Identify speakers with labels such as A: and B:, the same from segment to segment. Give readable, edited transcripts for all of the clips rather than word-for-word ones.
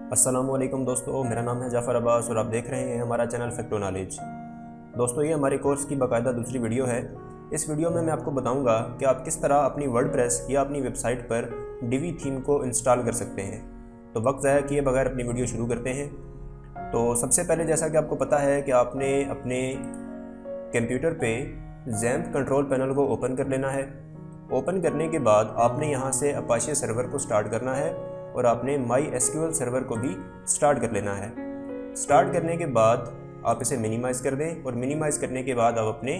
A: अस्सलाम वालेकुम दोस्तों, मेरा नाम है जाफ़र अब्बास और आप देख रहे हैं हमारा चैनल फैक्टो नॉलेज। दोस्तों, ये हमारे कोर्स की बाकायदा दूसरी वीडियो है। इस वीडियो में मैं आपको बताऊंगा कि आप किस तरह अपनी वर्डप्रेस या अपनी वेबसाइट पर डिवी थीम को इंस्टॉल कर सकते हैं। तो वक्त ज़ाया किए बगैर अपनी वीडियो शुरू करते हैं। तो सबसे पहले, जैसा कि आपको पता है कि आपने अपने कंप्यूटर पे ज़ैम्प कंट्रोल पैनल को ओपन कर लेना है। ओपन करने के बाद आपने यहाँ से अपाचे सर्वर को स्टार्ट करना है और आपने MySQL सर्वर को भी स्टार्ट कर लेना है। स्टार्ट करने के बाद आप इसे मिनिमाइज़ कर दें और मिनिमाइज़ करने के बाद आप अपने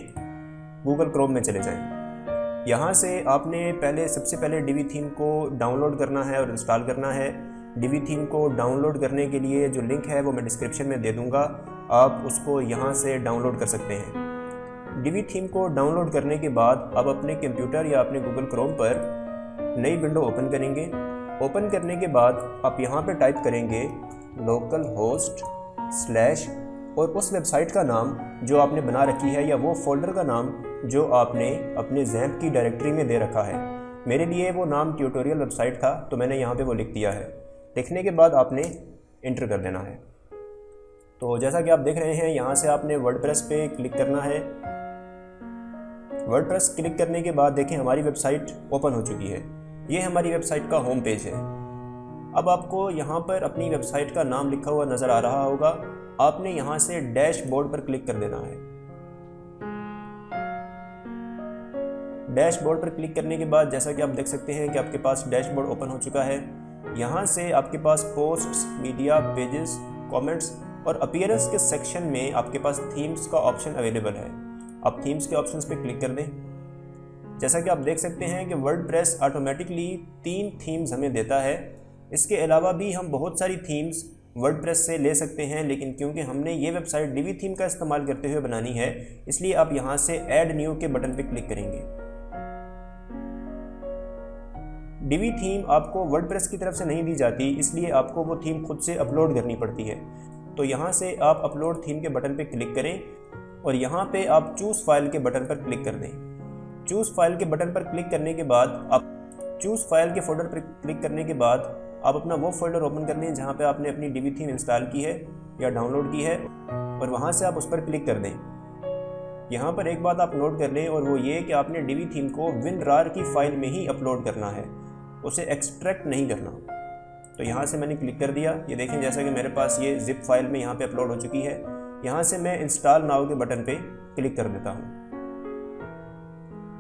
A: गूगल क्रोम में चले जाएं। यहाँ से आपने सबसे पहले डिवी थीम को डाउनलोड करना है और इंस्टॉल करना है। डिवी थीम को डाउनलोड करने के लिए जो लिंक है वो मैं डिस्क्रिप्शन में दे दूँगा, आप उसको यहाँ से डाउनलोड कर सकते हैं। डिवी थीम को डाउनलोड करने के बाद आप अपने कंप्यूटर या अपने गूगल क्रोम पर नई विंडो ओपन करेंगे। ओपन करने के बाद आप यहाँ पे टाइप करेंगे लोकल होस्ट स्लैश और उस वेबसाइट का नाम जो आपने बना रखी है या वो फोल्डर का नाम जो आपने अपने ज़ैम्प की डायरेक्टरी में दे रखा है। मेरे लिए वो नाम ट्यूटोरियल वेबसाइट था तो मैंने यहाँ पे वो लिख दिया है। लिखने के बाद आपने इंटर कर देना है। तो जैसा कि आप देख रहे हैं, यहाँ से आपने वर्डप्रेस पे क्लिक करना है। वर्डप्रेस क्लिक करने के बाद देखें हमारी वेबसाइट ओपन हो चुकी है। ये हमारी वेबसाइट का होम पेज है। अब आपको यहाँ पर अपनी वेबसाइट का नाम लिखा हुआ नज़र आ रहा होगा। आपने यहाँ से डैशबोर्ड पर क्लिक कर देना है। डैशबोर्ड पर क्लिक करने के बाद जैसा कि आप देख सकते हैं कि आपके पास डैशबोर्ड ओपन हो चुका है। यहाँ से आपके पास पोस्ट्स, मीडिया, पेजेस, कमेंट्स और अपीयरेंस के सेक्शन में आपके पास थीम्स का ऑप्शन अवेलेबल है। आप थीम्स के ऑप्शंस पे क्लिक कर दें। जैसा कि आप देख सकते हैं कि वर्डप्रेस ऑटोमेटिकली 3 थीम्स हमें देता है। इसके अलावा भी हम बहुत सारी थीम्स वर्डप्रेस से ले सकते हैं, लेकिन क्योंकि हमने ये वेबसाइट डिवी थीम का इस्तेमाल करते हुए बनानी है, इसलिए आप यहाँ से ऐड न्यू के बटन पर क्लिक करेंगे। डिवी थीम आपको वर्डप्रेस की तरफ से नहीं दी जाती, इसलिए आपको वो थीम खुद से अपलोड करनी पड़ती है। तो यहाँ से आप अपलोड थीम के बटन पर क्लिक करें और यहाँ पे आप चूज़ फाइल के बटन पर क्लिक कर दें। चूज़ फाइल के बटन पर क्लिक करने के बाद आप चूज़ फाइल के फोल्डर पर क्लिक करने के बाद आप अपना वो फोल्डर ओपन कर लें जहाँ पे आपने अपनी डिवी थीम इंस्टॉल की है या डाउनलोड की है और वहाँ से आप उस पर क्लिक कर दें। यहाँ पर एक बात आप नोट कर लें और वो ये कि आपने डिवी थीम को WinRAR की फ़ाइल में ही अपलोड करना है, उसे एक्सट्रैक्ट नहीं करना। तो यहाँ से मैंने क्लिक कर दिया। ये देखें जैसा कि मेरे पास ये ज़िप फाइल में यहाँ पर अपलोड हो चुकी है। यहाँ से मैं इंस्टॉल नाउ के बटन पर क्लिक कर देता हूँ।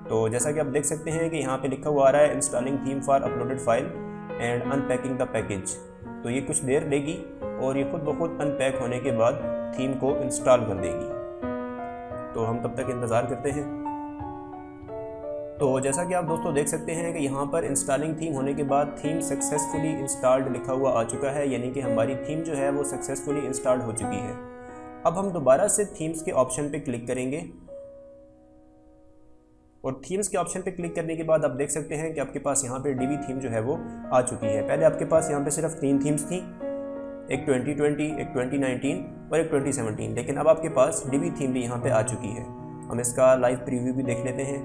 A: तो जैसा कि आप देख सकते हैं कि यहाँ पे लिखा हुआ आ रहा है installing theme for uploaded file and unpacking the package. तो ये कुछ देर लेगी और ये खुद ब खुद अनपैक होने के बाद थीम को इंस्टॉल कर देगी। तो हम तब तक इंतज़ार करते हैं। तो जैसा कि आप दोस्तों देख सकते हैं कि यहाँ पर इंस्टॉलिंग थीम होने के बाद थीम सक्सेसफुली इंस्टॉल्ड लिखा हुआ आ चुका है, यानी कि हमारी थीम जो है वो सक्सेसफुली इंस्टॉल्ड हो चुकी है। अब हम दोबारा से थीम्स के ऑप्शन पे क्लिक करेंगे और थीम्स के ऑप्शन पे क्लिक करने के बाद आप देख सकते हैं कि आपके पास यहाँ पे डिवी थीम जो है वो आ चुकी है। पहले आपके पास यहाँ पे सिर्फ 3 थीम्स थी, एक 2020, एक 2019 और एक 2017, लेकिन अब आपके पास डिवी थीम भी यहाँ पे आ चुकी है। हम इसका लाइव प्रीव्यू भी देख लेते हैं।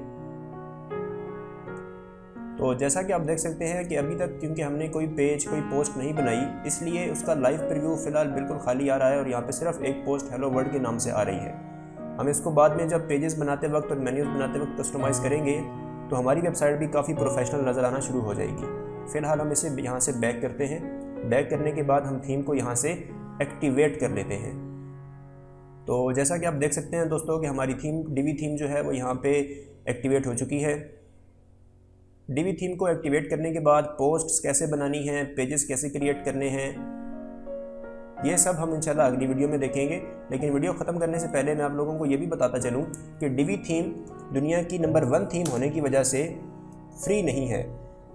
A: तो जैसा कि आप देख सकते हैं कि अभी तक क्योंकि हमने कोई पेज, कोई पोस्ट नहीं बनाई, इसलिए उसका लाइव प्रीव्यू फ़िलहाल बिल्कुल खाली आ रहा है और यहाँ पे सिर्फ एक पोस्ट हेलो वर्ल्ड के नाम से आ रही है। हम इसको बाद में जब पेजेस बनाते वक्त और मेन्यूज़ बनाते वक्त कस्टमाइज़ करेंगे तो हमारी वेबसाइट भी काफ़ी प्रोफेशनल नज़र आना शुरू हो जाएगी। फ़िलहाल हम इसे यहाँ से बैक करते हैं। बैक करने के बाद हम थीम को यहाँ से एक्टिवेट कर लेते हैं। तो जैसा कि आप देख सकते हैं दोस्तों कि हमारी डिवी थीम जो है वो यहाँ पे एक्टिवेट हो चुकी है। डिवी थीम को एक्टिवेट करने के बाद पोस्ट्स कैसे बनानी हैं, पेजेस कैसे क्रिएट करने हैं, ये सब हम इंशाल्लाह अगली वीडियो में देखेंगे। लेकिन वीडियो ख़त्म करने से पहले मैं आप लोगों को ये भी बताता चलूँ कि डिवी थीम दुनिया की नंबर 1 थीम होने की वजह से फ्री नहीं है।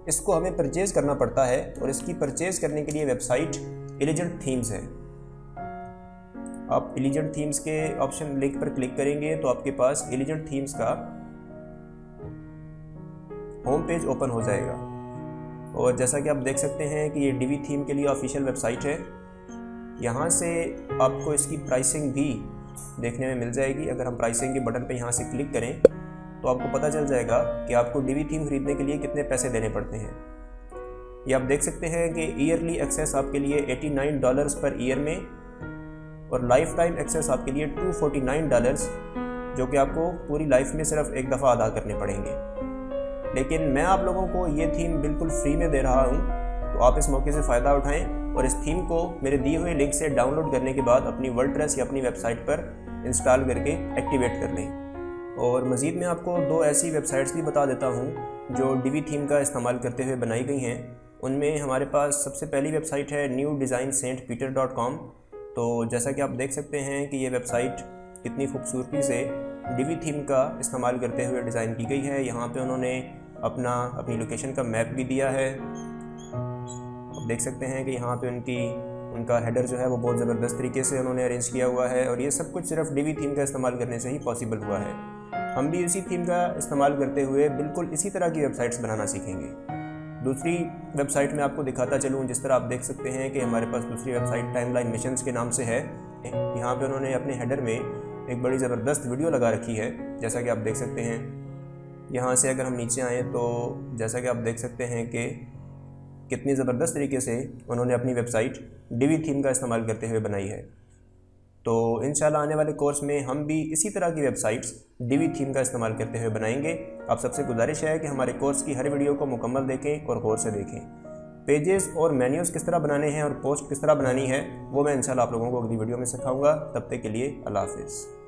A: इसको हमें परचेज़ करना पड़ता है और इसकी परचेज़ करने के लिए वेबसाइट एलिजेंट थीम्स है। आप एलिजेंट थीम्स के ऑप्शन लिंक पर क्लिक करेंगे तो आपके पास एलिजेंट थीम्स का होम पेज ओपन हो जाएगा। और जैसा कि आप देख सकते हैं कि ये डिवी थीम के लिए ऑफिशियल वेबसाइट है। यहाँ से आपको इसकी प्राइसिंग भी देखने में मिल जाएगी। अगर हम प्राइसिंग के बटन पर यहाँ से क्लिक करें तो आपको पता चल जाएगा कि आपको डिवी थीम खरीदने के लिए कितने पैसे देने पड़ते हैं। ये आप देख सकते हैं कि ईयरली एक्सेस आपके लिए $89 पर ईयर में और लाइफ टाइम एक्सेस आपके लिए $249, जो कि आपको पूरी लाइफ में सिर्फ एक दफ़ा अदा करने पड़ेंगे। लेकिन मैं आप लोगों को ये थीम बिल्कुल फ्री में दे रहा हूँ, तो आप इस मौके से फ़ायदा उठाएं और इस थीम को मेरे दिए हुए लिंक से डाउनलोड करने के बाद अपनी वर्डप्रेस या अपनी वेबसाइट पर इंस्टॉल करके एक्टिवेट कर लें। और मज़ीद मैं आपको 2 ऐसी वेबसाइट्स भी बता देता हूँ जो Divi थीम का इस्तेमाल करते हुए बनाई गई हैं। उनमें हमारे पास सबसे पहली वेबसाइट है newdesignsaintpeter.com। तो जैसा कि आप देख सकते हैं कि ये वेबसाइट कितनी खूबसूरती से Divi थीम का इस्तेमाल करते हुए डिज़ाइन की गई है। यहाँ पे उन्होंने अपनी लोकेशन का मैप भी दिया है। आप देख सकते हैं कि यहाँ पे उनका हेडर जो है वो बहुत ज़बरदस्त तरीके से उन्होंने अरेंज किया हुआ है, और ये सब कुछ सिर्फ Divi थीम का इस्तेमाल करने से ही पॉसिबल हुआ है। हम भी इसी थीम का इस्तेमाल करते हुए बिल्कुल इसी तरह की वेबसाइट्स बनाना सीखेंगे। दूसरी वेबसाइट में आपको दिखाता चलूँ, जिस तरह आप देख सकते हैं कि हमारे पास दूसरी वेबसाइट टाइमलाइन मिशंस के नाम से है। यहाँ पे उन्होंने अपने हेडर में एक बड़ी ज़बरदस्त वीडियो लगा रखी है, जैसा कि आप देख सकते हैं। यहाँ से अगर हम नीचे आएँ तो जैसा कि आप देख सकते हैं कि कितनी ज़बरदस्त तरीके से उन्होंने अपनी वेबसाइट Divi थीम का इस्तेमाल करते हुए बनाई है। तो इंशाल्लाह आने वाले कोर्स में हम भी इसी तरह की वेबसाइट्स Divi थीम का इस्तेमाल करते हुए बनाएंगे। आप सबसे गुजारिश है कि हमारे कोर्स की हर वीडियो को मुकम्मल देखें और गौर से देखें। पेजेस और मेन्यूज़ किस तरह बनाने हैं और पोस्ट किस तरह बनानी है वो मैं इंशाल्लाह आप लोगों को अगली वीडियो में सिखाऊंगा। तब तक के लिए अल्लाह हाफ़िज़।